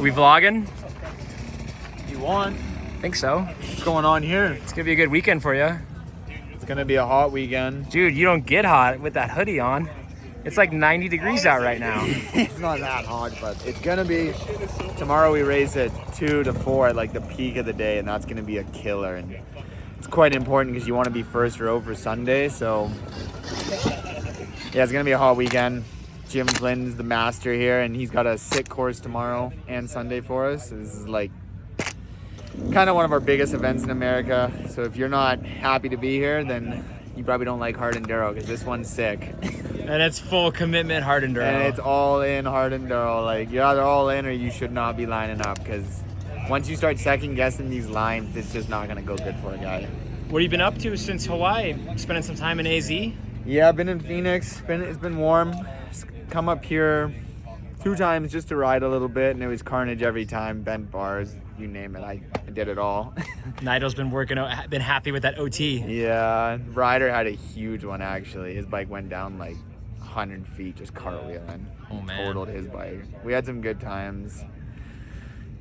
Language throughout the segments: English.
Are we vlogging? You want? Think so. What's going on here? It's gonna be a good weekend for you. It's gonna be a hot weekend. Dude, you don't get hot with that hoodie on. It's like 90 degrees out right now. It's not that hot, but it's gonna be. Tomorrow we race at 2 to 4 at like the peak of the day, and that's gonna be a killer. And it's quite important because you want to be first row for Sunday. So yeah, it's gonna be a hot weekend. Jim Flynn's the master here, and he's got a sick course tomorrow and Sunday for us. So this is like kind of one of our biggest events in America. So if you're not happy to be here, then you probably don't like hard enduro, because this one's sick. And it's full commitment hard enduro. And it's all in hard enduro. Like, you're either all in or you should not be lining up, because once you start second guessing these lines, it's just not gonna go good for a guy. What have you been up to since Hawaii? Spending some time in AZ? Yeah, I've been in Phoenix. It's been warm. Come up here 2 times just to ride a little bit, and it was carnage every time. Bent bars, you name it. I did it all. Nigel's been been happy with that OT. Yeah, Ryder had a huge one actually. His bike went down like 100 feet just cartwheeling. Oh man. Totaled his bike. We had some good times.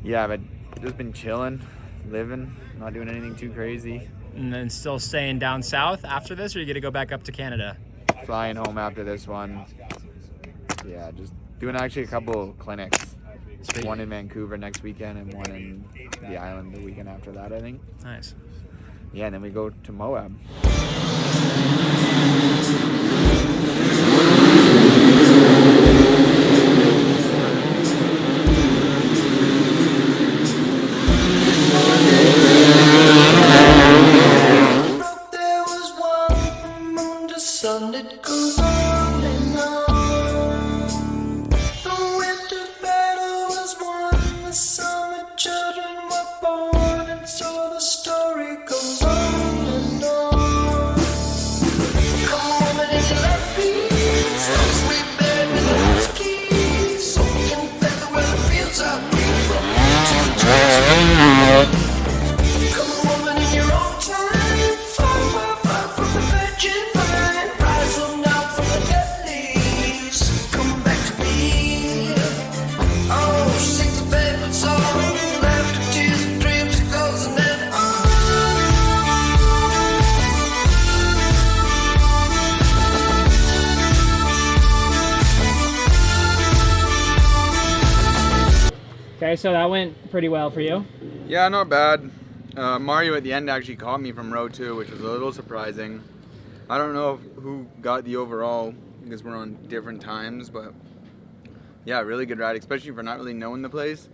Yeah, but just been chilling, living, not doing anything too crazy. And then still staying down south after this, or you get to go back up to Canada? Flying home after this one. Yeah, just doing actually a couple clinics. Sweet. One in Vancouver next weekend and one in the island the weekend after that, I think. Nice. Yeah, and then we go to Moab. There was one moon, the sun that goes on and on. The winter battle was won, the summer children were born, and so the story goes on and on. Come on, woman, it's left peace, so sweet bed with the keys, so in bed where the fields are green from here to the trees. Come on, woman, in your own time, far from the virgin vine, rise up now from the dead leaves, come back to me. Oh, sing the favorite song, laughter, tears, and dreams, it goes and then on. Okay, so that went pretty well for you. Yeah, not bad. Mario at the end actually caught me from row 2, which was a little surprising. I don't know who got the overall, because we're on different times, but yeah, really good ride, especially for not really knowing the place.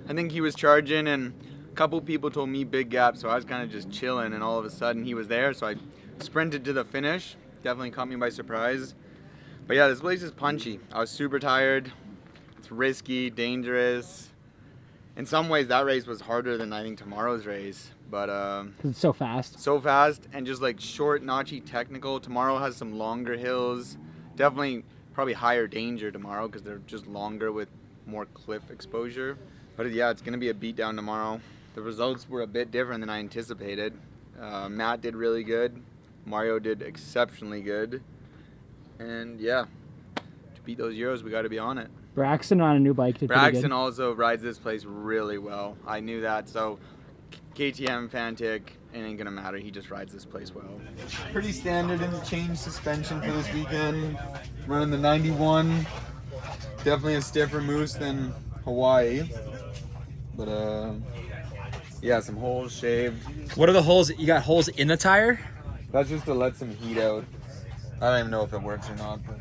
I think he was charging, and a couple people told me big gap, so I was kind of just chilling, and all of a sudden he was there, so I sprinted to the finish. Definitely caught me by surprise. But yeah, this place is punchy. I was super tired. It's risky, dangerous. In some ways, that race was harder than I think tomorrow's race, but Because it's so fast. so fast and just like short, notchy, technical. Tomorrow has some longer hills. Definitely, probably higher danger tomorrow because they're just longer with more cliff exposure. But yeah, it's gonna be a beatdown tomorrow. The results were a bit different than I anticipated. Matt did really good. Mario did exceptionally good. And yeah, to beat those Euros, we got to be on it. Braxton on a new bike did pretty Braxton good. also rides this place really well. I knew that, so KTM, Fantic, it ain't gonna matter. He just rides this place well. Pretty standard and changed suspension for this weekend. Running the 91. Definitely a stiffer moose than Hawaii. But yeah, some holes shaved. What are the holes? You got holes in the tire? That's just to let some heat out. I don't even know if it works or not, but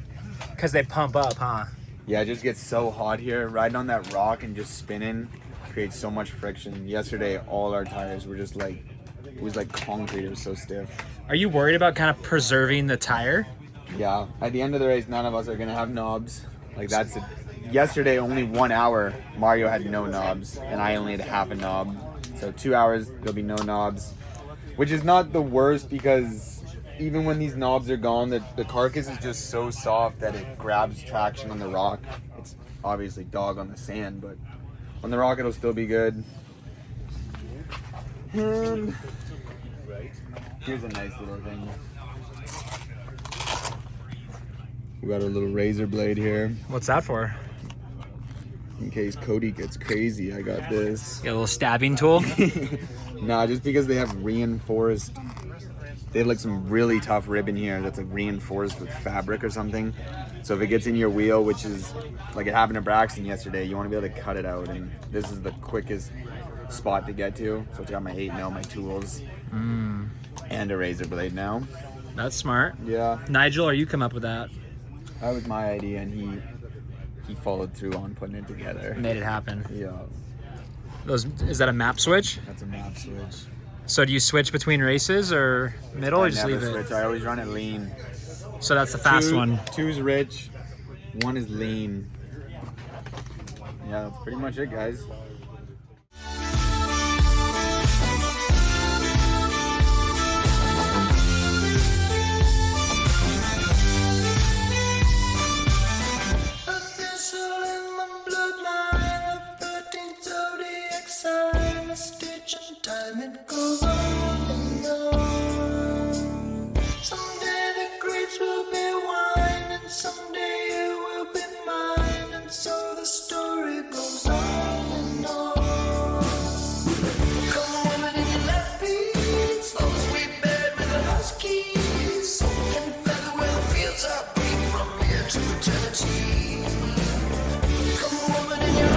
Because they pump up, huh? yeah, it just gets so hot here. Riding on that rock and just spinning creates so much friction. Yesterday, all our tires were just like, it was like concrete. It was so stiff. Are you worried about kind of preserving the tire? Yeah, at the end of the race, none of us are gonna have knobs. Like that's it. Yesterday, only 1 hour, Mario had no knobs, and I only had half a knob. So 2 hours, there'll be no knobs, which is not the worst because even when these knobs are gone, the carcass is just so soft that it grabs traction on the rock. It's obviously dog on the sand, but on the rock it'll still be good. And here's a nice little thing. We got a little razor blade here. What's that for? in case Cody gets crazy. I got this. Got a little stabbing tool. Nah, just because they have reinforced. They have like some really tough ribbon here that's like reinforced with fabric or something. So if it gets in your wheel, which is like it happened to Braxton yesterday, you want to be able to cut it out. And this is the quickest spot to get to. So I got my 8mm, my tools, and a razor blade now. That's smart. Yeah. Nigel, or you come up with that? That was my idea, and he followed through on putting it together. Made it happen. Yeah. Is that a map switch? That's a map switch. So do you switch between races or middle, or I just never leave switch. it? I always run it lean. So that's the fast one. 2's rich, 1 is lean. Yeah, that's pretty much it, guys. A thistle in my bloodline, a 13th zodiac sign, a stitch in time, it goes on and on. Someday the grapes will be wine, and someday you will be mine, and so the story goes on and on. Come women in your left feet, slow sweet bed with a husky, soul and feather where the fields are green from here to eternity. Come woman in your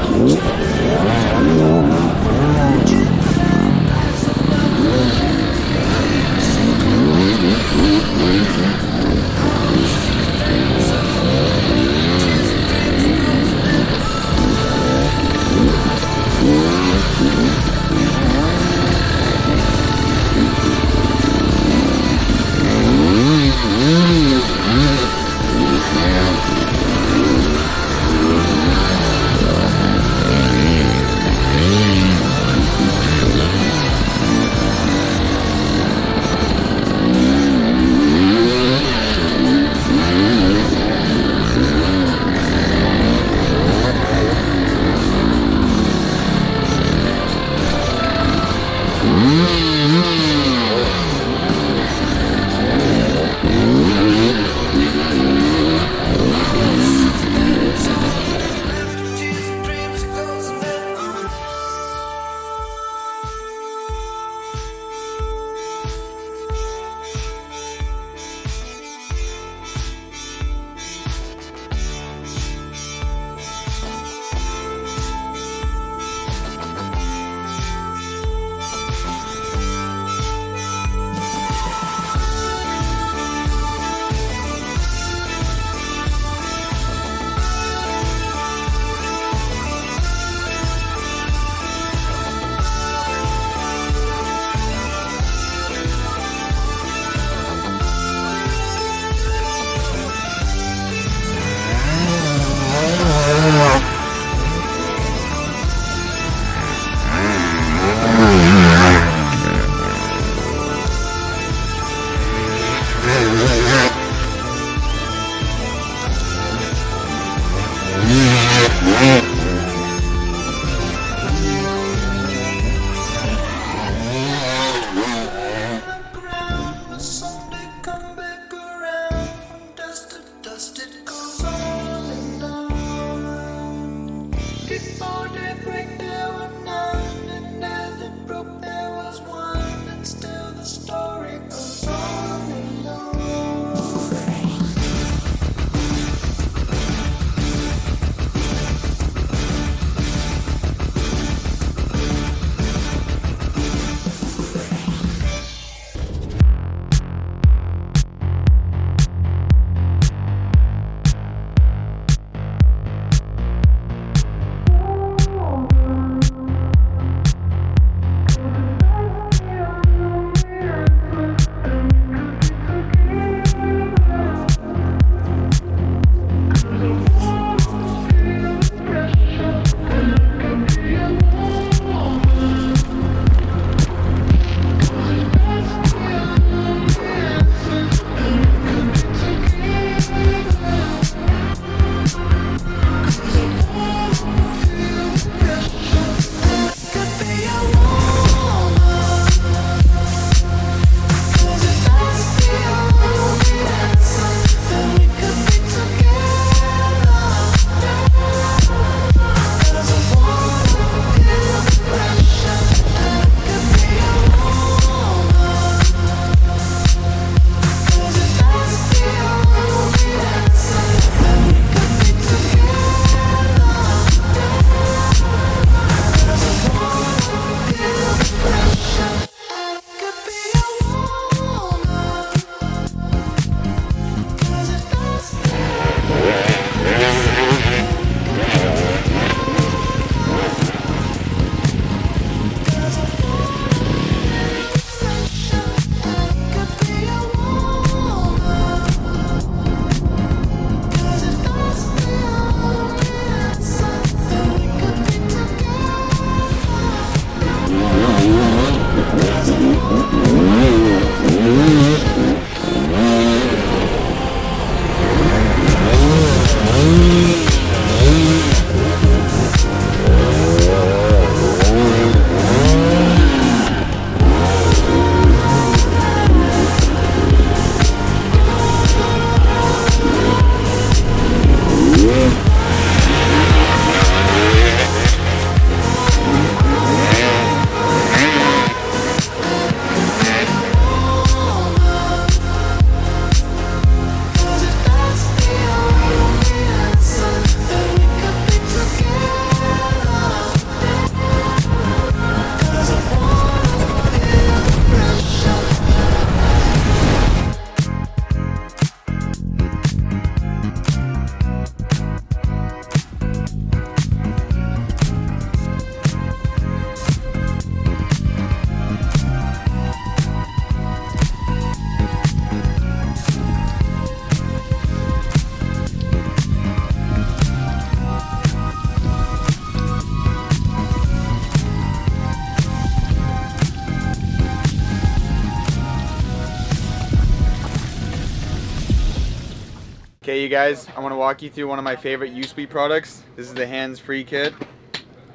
Okay, you guys, I want to walk you through one of my favorite USP products. This is the hands-free kit.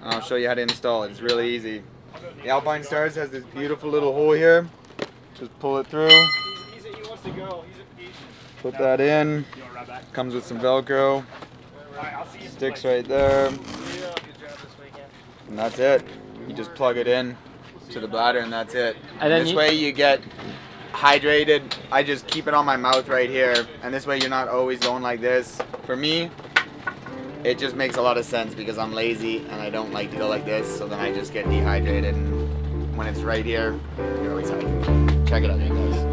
I'll show you how to install it. It's really easy. The Alpine Stars has this beautiful little hole here. Just pull it through. Put that in. Comes with some Velcro. Sticks right there. And that's it. You just plug it in to the bladder and that's it. And this way you get hydrated. I just keep it on my mouth right here, and this way you're not always going like this. For me, it just makes a lot of sense because I'm lazy and I don't like to go like this, so then I just get dehydrated, and when it's right here, you're always hydrated. Check it out, you guys.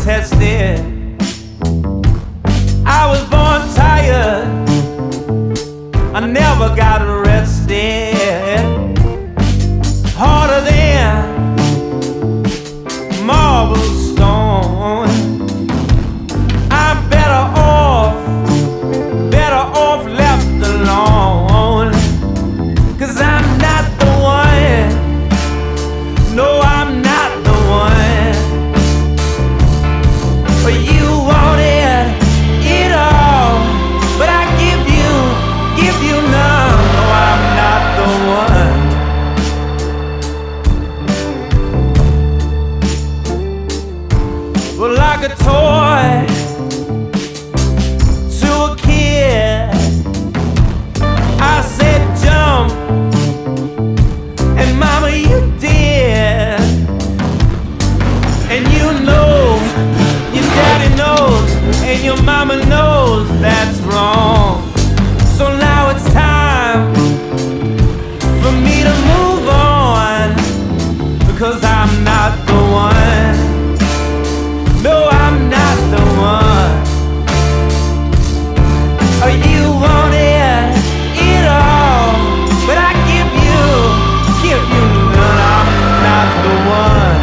Tested. I was born tired. I never got arrested. Harder than marble stone. I'm better off left alone. 'Cause I'm not the one. No, I'm not the one. But you wanted it all, but I give you none. No, I'm not the one. But like a toy to a kid, I said jump, and mama you did. And you know, your daddy knows, and your mama knows that's wrong. So now it's time for me to move on, because I'm not the one. No, I'm not the one. Oh, you wanted it all, but I give you none. I'm not the one.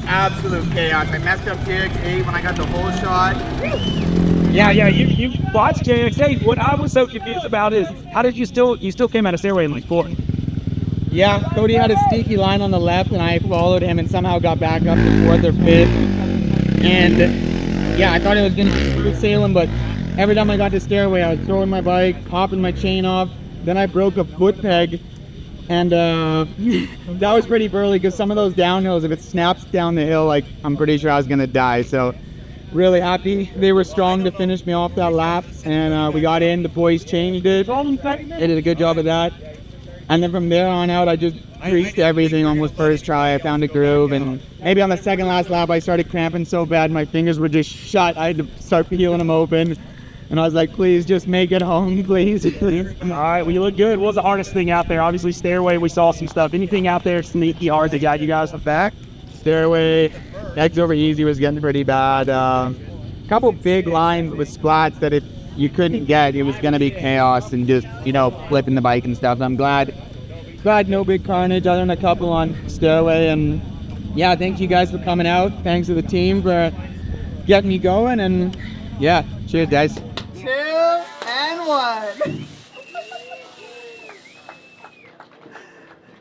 Absolute chaos. I messed up JX8 when I got the whole shot. Yeah, you watched JX8. What I was so confused about is how did you still came out of stairway in like 4th? Yeah, Cody had a sneaky line on the left and I followed him and somehow got back up to 4th or 5th. And yeah, I thought it was gonna be smooth sailing, but every time I got to stairway I was throwing my bike, popping my chain off, then I broke a foot peg. And that was pretty burly because some of those downhills, if it snaps down the hill, like I'm pretty sure I was gonna die. So really happy they were strong to finish me off that lap, and we got in. The boys changed it. They did a good job of that. And then from there on out, I just creased everything almost first try. I found a groove, and maybe on the second last lap, I started cramping so bad my fingers were just shut. I had to start peeling them open. And I was like, please just make it home, please. All right, well, you look good. What was the hardest thing out there? Obviously, stairway, we saw some stuff. Anything out there sneaky hard to guide you guys back? Stairway, X over easy was getting pretty bad. Couple big lines with splats that if you couldn't get, it was going to be chaos and just, flipping the bike and stuff. I'm glad no big carnage other than a couple on stairway. And yeah, thank you guys for coming out. Thanks to the team for getting me going. And yeah, cheers, guys. 2 and 1.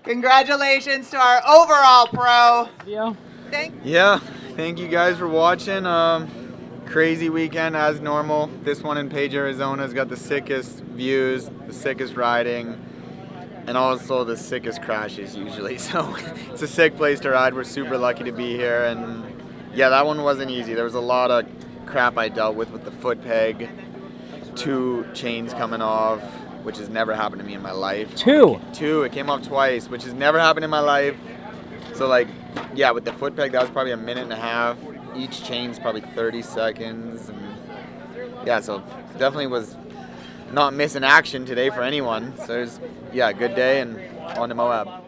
Congratulations to our overall pro. Thank you guys for watching. Crazy weekend as normal. This one in Page, Arizona's got the sickest views, the sickest riding, and also the sickest crashes usually. So it's a sick place to ride. We're super lucky to be here, and yeah, that one wasn't easy. There was a lot of crap I dealt with the foot peg, 2 chains coming off, which has never happened to me in my life. Two. It came off twice, which has never happened in my life. So like, yeah, with the foot peg, that was probably a minute and a half. Each chain's probably 30 seconds. And yeah, so definitely was not missing action today for anyone. So it was, yeah, a good day and on to Moab.